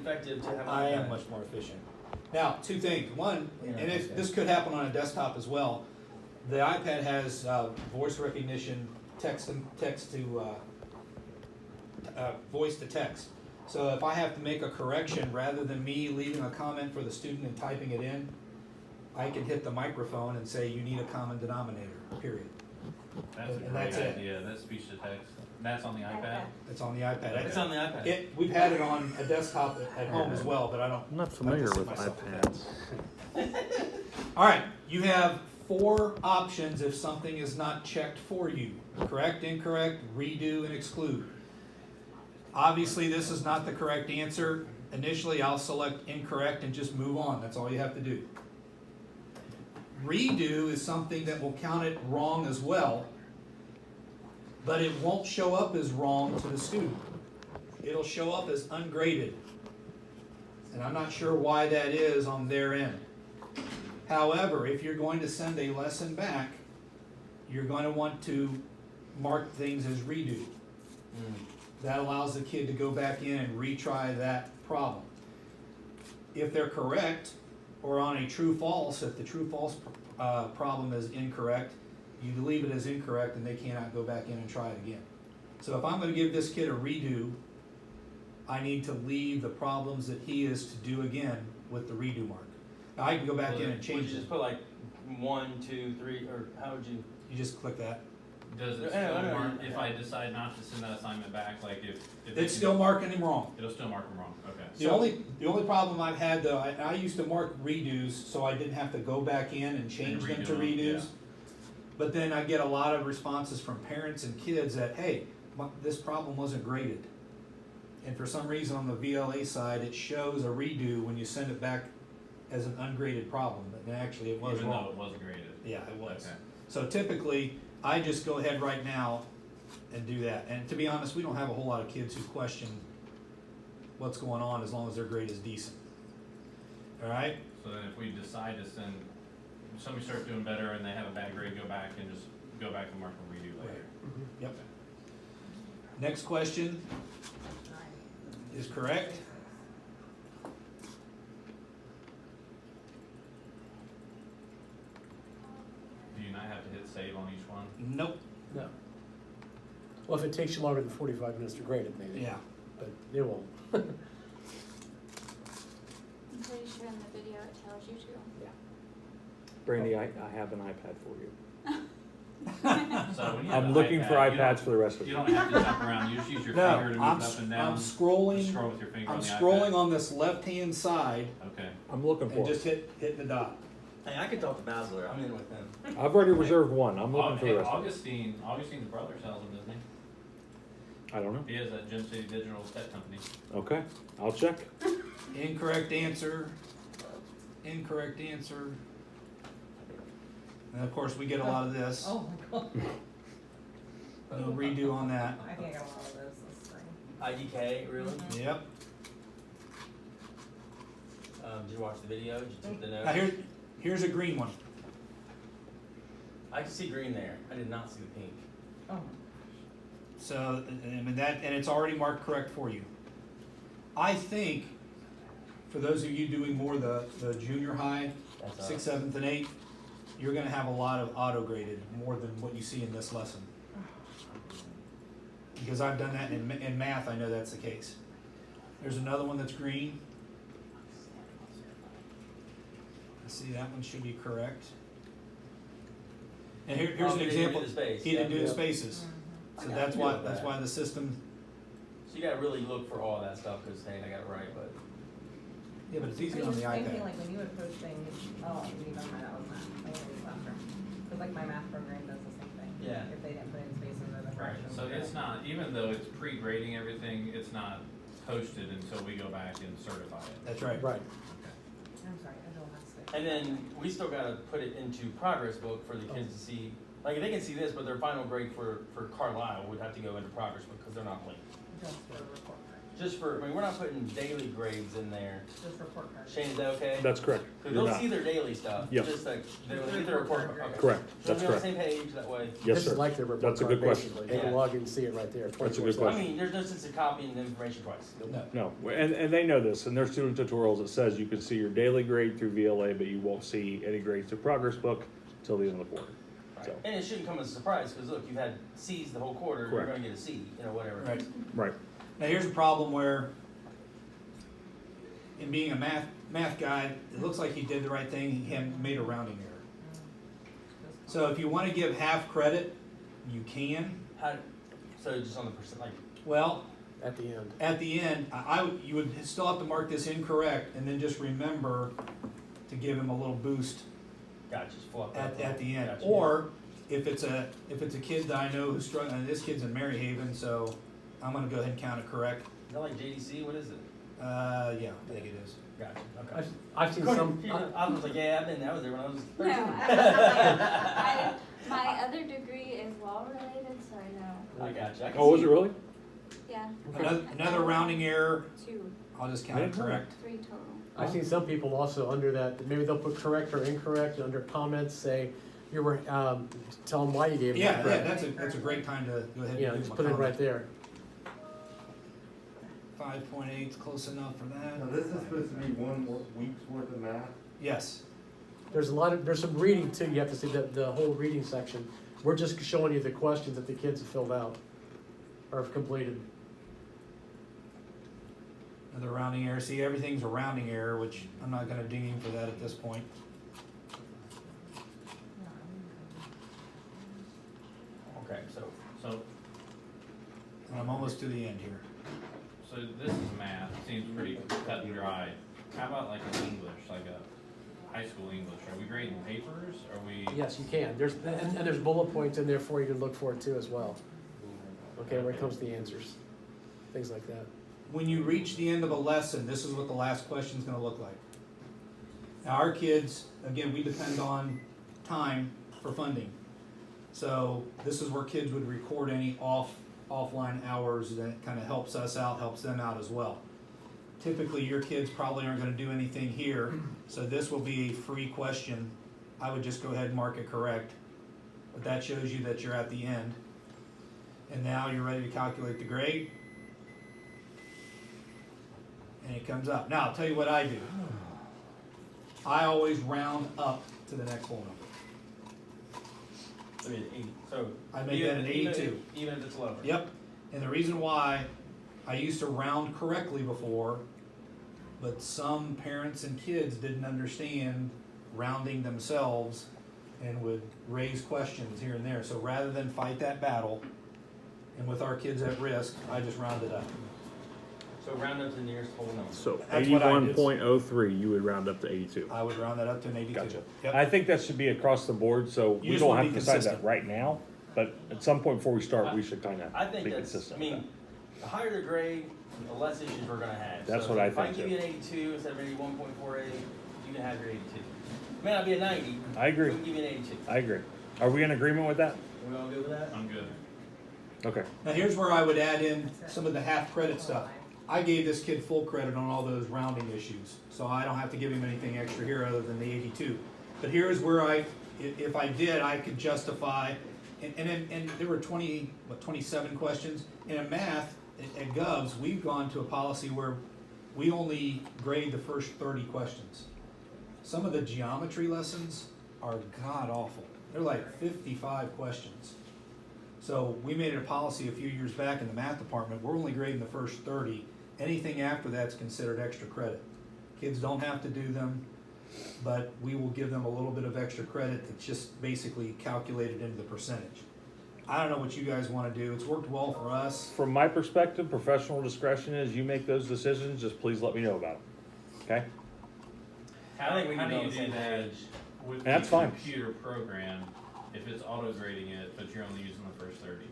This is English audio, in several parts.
effective to have. I am much more efficient. Now, two things. One, and this could happen on a desktop as well. The iPad has voice recognition, text to voice to text. So if I have to make a correction, rather than me leaving a comment for the student and typing it in, I can hit the microphone and say, you need a common denominator, period. That's a And great that's it. idea. That's speech to text. That's on the iPad. It's on the iPad. It's on the iPad. We've had it on a desktop at home as well, but I don't. I'm not familiar I just with sit myself iPads. All right, you have 4 options if something is not checked for you. Correct, incorrect, redo, and exclude. Obviously, this is not the correct answer. Initially, I'll select incorrect and just move on. That's all you have to do. Redo is something that will count it wrong as well, but it won't show up as wrong to the student. It'll show up as ungraded. And I'm not sure why that is on their end. However, if you're going to send a lesson back, you're going to want to mark things as redo. That allows the kid to go back in and retry that problem. If they're correct, or on a true-false, if the true-false problem is incorrect, you leave it as incorrect and they cannot go back in and try it again. So if I'm going to give this kid a redo, I need to leave the problems that he is to do again with the redo mark. Now I can go back in and change Would you it. just put like 1, 2, 3, or how would you? You just click that. Does it Yeah, still yeah, mark, yeah. if I decide not to send that assignment back, like if It's still marking him wrong. it'll still mark them wrong, okay. The only problem I've had though, I used to mark redos so I didn't have to go back in and change them to redo 'em, redos. yeah. But then I get a lot of responses from parents and kids that, hey, this problem wasn't graded. And for some reason on the VLA side, it shows a redo when you send it back as an ungraded problem, but actually it was Even though wrong. it wasn't graded. Yeah, it was. Okay. So typically, I just go ahead right now and do that. And to be honest, we don't have a whole lot of kids who question what's going on as long as their grade is decent. All right? So then if we decide to send, if somebody starts doing better and they have a bad grade, go back and just go back and mark and redo later. Yep. Next question is correct. Do you not have to hit save on each one? Nope. No. Well, if it takes you longer than 45 minutes to grade it, maybe. Yeah. But it won't. I'm pretty sure in the video it tells you to. Brandy, I have an iPad for you. So when you have I'm an looking for iPad, you iPads don't- for the rest of You you. don't have to jump around, you just use your No, finger to I'm, move it up and I'm down. Just scrolling. scroll with your finger I'm on the scrolling iPad. on this left-hand side Okay. I'm looking and for just it. hit the dot. Hey, I could talk to Basilar. I'm in with them. I've already reserved one. I'm looking for Hey, the rest of it. Augustine's brother sells them, doesn't he? I don't know. He has that Gem City Digital Tech Company. Okay, I'll check. Incorrect answer. Incorrect answer. And of course, we get a lot of this. Oh my god. No redo on that. I think I got a lot of those this spring. IDK, really? Yep. Did you watch the video? Did you take the Now notes? here's a green one. I can see green there. I did not see the pink. Oh. So, and it's already marked correct for you. I think, for those of you doing more the junior high, That's 6th, 7th, and 8th, you're gonna have a lot of auto-graded, more than what you see in this lesson. Because I've done that in math, I know that's the case. There's another one that's green. See, that one should be correct. And here's Oh, an he didn't example. do the space. He didn't do the Yeah. spaces. I So got that's you why, with that's that. why the system, So you gotta really look for all that stuff, cause hey, I got it right, but. yeah, but it's I easy was on the just thinking, iPad. like, when you would post things, oh, you know, that was math, I went to classroom. Cause like my math program does the same thing. Yeah. If they didn't put in spaces or the Right, fractions. so it's not, even though it's pre-grading everything, it's not posted until we go back and certify it. That's right. Right. I'm sorry, I don't have to. And then we still gotta put it into progress book for the kids to see. Like they can see this, but their final grade for Carlisle would have to go into progress book because they're not linked. Just for report card. just for, I mean, we're not putting daily grades in there. Just report cards. Shane, is that okay? That's correct. Cause You're they'll not. see their daily stuff, Yep. just like, they'll Just get their report report. card. Okay. Correct, So that's they're on the correct. same page, that way. Yes, This sir. is like their report That's a card, good question. basically. They can Yeah. log in and see it right there, That's a good 24/7. I question. mean, there's no sense of copying the information twice. No. No, and they know this, and there's student tutorials that says you can see your daily grade through VLA, but you won't see any grades through progress book till the end of the quarter. So, And it shouldn't come as a surprise, cause look, you've had C's the whole quarter, you're Correct. gonna get a C, you know, whatever. Right. right, Now, here's a problem where, in being a math guy, it looks like he did the right thing, he made a rounding error. So if you wanna give half credit, you can. How, so just on the percent, like, Well, At the end. at the end, you would still have to mark this incorrect, and then just remember to give him a little boost gotcha, just flip at the end. Gotcha. Or, if it's a kid that I know who's struggling, and this kid's in Maryhaven, so I'm gonna go ahead and count it correct. Is that like JDC, what is it? Yeah, I think it is. Gotcha, okay. I've seen some, I was like, yeah, I was there when I was No, 13. my other degree is law related, so I know, I gotcha. I can oh, was see it really? yeah. Another rounding error, 2, I'll just count it Yeah. correct. 3 total. I've seen some people also under that, maybe they'll put correct or incorrect, and under comments, say, you were, tell them why you gave them Yeah, that yeah, correct. that's a great time to go ahead and Yeah, give just them put a it right comment. there. 5.8 is close enough for that. Now, this is supposed to be week's worth of math? Yes, There's there's some reading too, you have to see the whole reading section. We're just showing you the questions that the kids have filled out, or have completed. another rounding error. See, everything's a rounding error, which I'm not gonna ding him for that at this point. Okay, so, So, And I'm almost to the end here. so this is math, seems pretty cut and dry. How about like an English, like a high school English? Are we grading papers? Are we? Yes, you can, and there's bullet points in there for you to look for it too as well. Okay, when it comes to the answers, things like that. When you reach the end of a lesson, this is what the last question's gonna look like. Now, our kids, again, we depend on time for funding. So this is where kids would record any offline hours that kind of helps us out, helps them out as well. Typically, your kids probably aren't gonna do anything here, so this will be a free question. I would just go ahead and mark it correct. But that shows you that you're at the end. And now you're ready to calculate the grade. And it comes up. Now, I'll tell you what I do. I always round up to the next whole number. I mean, 80, so. I make even- that an even 82. Even if it's lower. Yep, and the reason why, I used to round correctly before, but some parents and kids didn't understand rounding themselves and would raise questions here and there. So rather than fight that battle, and with our kids at risk, I just rounded up. So round up to the nearest whole number. So That's what I did. 81.03, you would round up to 82. I would round that up to an 82. Gotcha. Yep. I think that should be across the board, so You we just don't wanna have be to decide that consistent. right now, but at some point before we start, we should kind I of think be that's, consistent I with mean, the higher the grade, the less issues we're gonna have. That's So what I if I think, give too. you an 82 instead of 81.48, you can have your 82. May not be a 90. that. I agree, We can give you an 82. I agree. Are we in agreement with that? We all good with that? I'm good. Okay, Now, here's where I would add in some of the half credit stuff. I gave this kid full credit on all those rounding issues, so I don't have to give him anything extra here other than the 82. But here's where if I did, I could justify, and there were 27 questions. And in math, at Govs, we've gone to a policy where we only grade the first 30 questions. Some of the geometry lessons are god awful. They're like 55 questions. So we made it a policy a few years back in the math department, we're only grading the first 30. Anything after that's considered extra credit. Kids don't have to do them, but we will give them a little bit of extra credit that's just basically calculated into the percentage. I don't know what you guys wanna do, it's worked well for us. from my perspective, professional discretion is you make those decisions, just please let me know about them, okay? I think we How can do be on you the do same that page. with the That's fine. computer program, if it's auto grading it, but you're only using the first 30?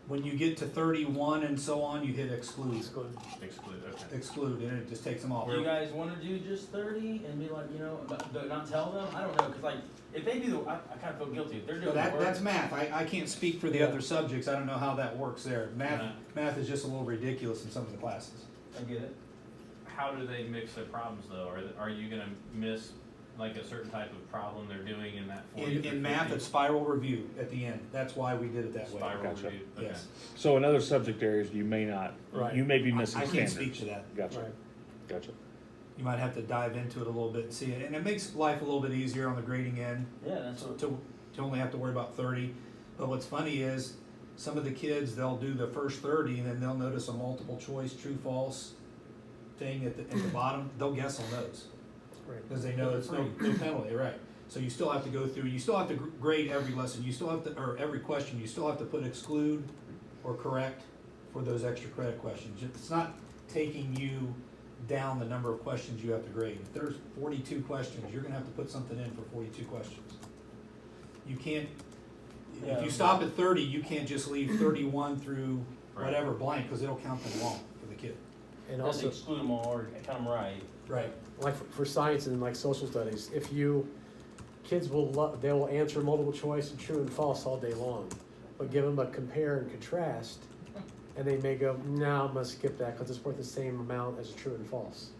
When you get to 31 and so on, you hit exclude, It's good. Exclude, okay. exclude, and it just takes them off. Do you guys wanna do just 30 and be like, you know, but not tell them? I don't know, cause like, if they do I kinda feel guilty, if they're So doing the work. that's math, I can't speak for the other subjects, I don't know how that works there. Math is just a little ridiculous in some of the classes. I get it. How do they mix their problems though? Are you gonna miss like a certain type of problem they're doing in that 40 In, through in math, 50? it's spiral review at the end. That's why we did it that way. Spiral Gotcha. review, okay. Yes. So in other subject areas, you may not, Right. you may be missing I standards. can't speak to that. Gotcha, Right. gotcha. You might have to dive into it a little bit and see it, and it makes life a little bit easier on the grading end Yeah, that's what. to only have to worry about 30. But what's funny is, some of the kids, they'll do the first 30 and then they'll notice a multiple choice, true, false thing at the bottom. They'll guess on those, Right. because they know it's no penalty, right? So you still have to go through, you still have to grade every lesson, you still have to, or every question, you still have to put exclude or correct for those extra credit questions. It's not taking you down the number of questions you have to grade. If there's 42 questions, you're gonna have to put something in for 42 questions. You can't, if Yeah. you stop at 30, you can't just leave 31 through Right. whatever blank, because it'll count them wrong for the kid. And Just also, exclude them all or count them right. Right. like for science and like social studies, if you, kids will they will answer multiple choice and true and false all day long, but give them a compare and contrast, and they may go, no, I'm gonna skip that because it's worth the same amount as a true and false.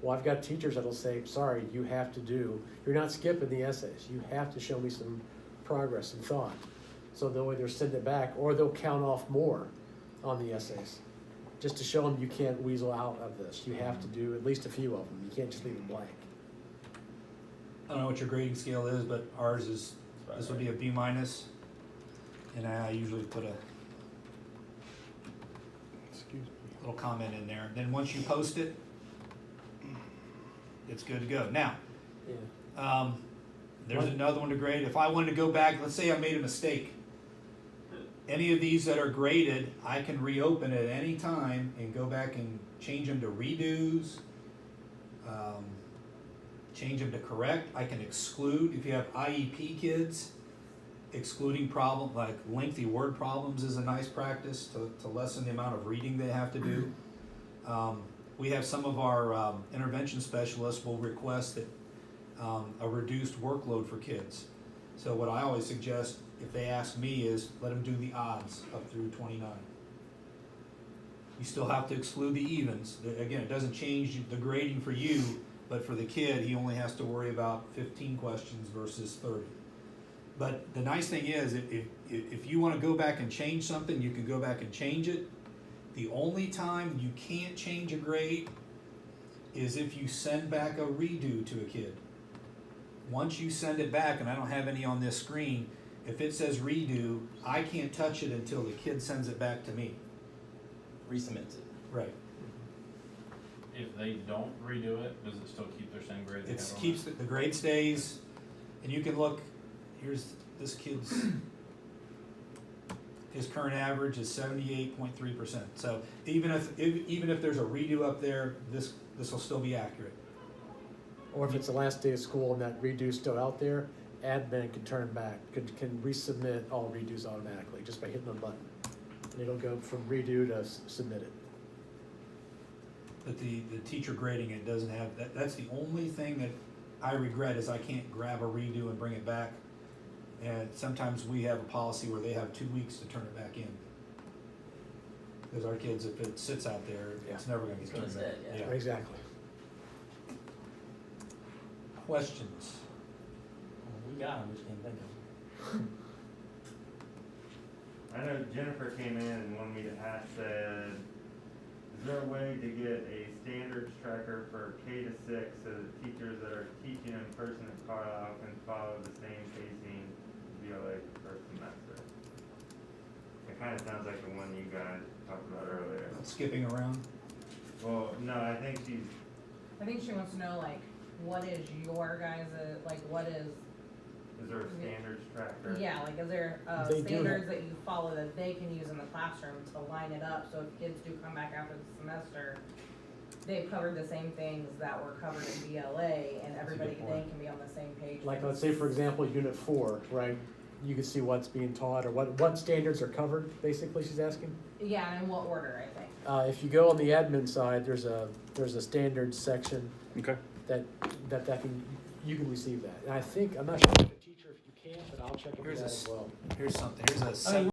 Well, I've got teachers that'll say, sorry, you have to do, you're not skipping the essays, you have to show me some progress and thought. So they'll either send it back or they'll count off more on the essays, just to show them you can't weasel out of this. You have to do at least a few of them. You can't just leave it blank. I don't know what your grading scale is, but ours is, this would be a B minus, and I usually put a Excuse me. little comment in there. Then once you post it, it's good to go. Now, Yeah. there's another one to grade. If I wanted to go back, let's say I made a mistake. Any of these that are graded, I can reopen at any time and go back and change them to redos, change them to correct. I can exclude, if you have IEP kids, excluding problem, like lengthy word problems is a nice practice to lessen the amount of reading they have to do. We have some of our intervention specialists will request that a reduced workload for kids. So what I always suggest, if they ask me, is let them do the odds up through 29. You still have to exclude the evens. Again, it doesn't change the grading for you, but for the kid, he only has to worry about 15 questions versus 30. But the nice thing is, if you want to go back and change something, you can go back and change it. The only time you can't change a grade is if you send back a redo to a kid. Once you send it back, and I don't have any on this screen, if it says redo, I can't touch it until the kid sends it back to me. Resubmits it. Right. If they don't redo it, does it still keep their same grade? they It have on keeps, the grade stays, and you can look, here's this kid's, his current average is 78.3%. So even if there's a redo up there, this will still be accurate. Or if it's the last day of school and that redo's still out there, admin can turn back, can resubmit all redos automatically just by hitting a button. And it'll go from redo to submit it. But the teacher grading it doesn't have, that's the only thing that I regret is I can't grab a redo and bring it back. And sometimes we have a policy where they have 2 weeks to turn it back in. Because our kids, if it sits out there, it's never gonna It's get gonna turned back. stay, yeah. Exactly. Questions? We got them, we just can't think of them. I know Jennifer came in and wanted me to ask, said, is there a way to get a standards tracker for K to 6 so that teachers that are teaching in person at Carlisle can follow the same pacing VOA for first semester? It kind of sounds like the one you guys talked about earlier. Skipping around? Well, no, I think she's, I think she wants to know, like, what is your guys', like, what is, is there a standards tracker? yeah, like, is there, They do standards that you follow that they can use in the classroom to line it up, so if kids do come back after the semester, they've covered the same things that were covered in BLA, and everybody good then point. can be on the same page. Like, let's say, for example, Unit 4, right? You can see what's being taught or what standards are covered, basically, she's asking. Yeah, and in what order, I think. If you go on the admin side, there's a standards section Okay. that you can receive that. And I think, I'm not sure if a teacher, if you can, but I'll check into Here's that a as well. Here's something, here's a I mean,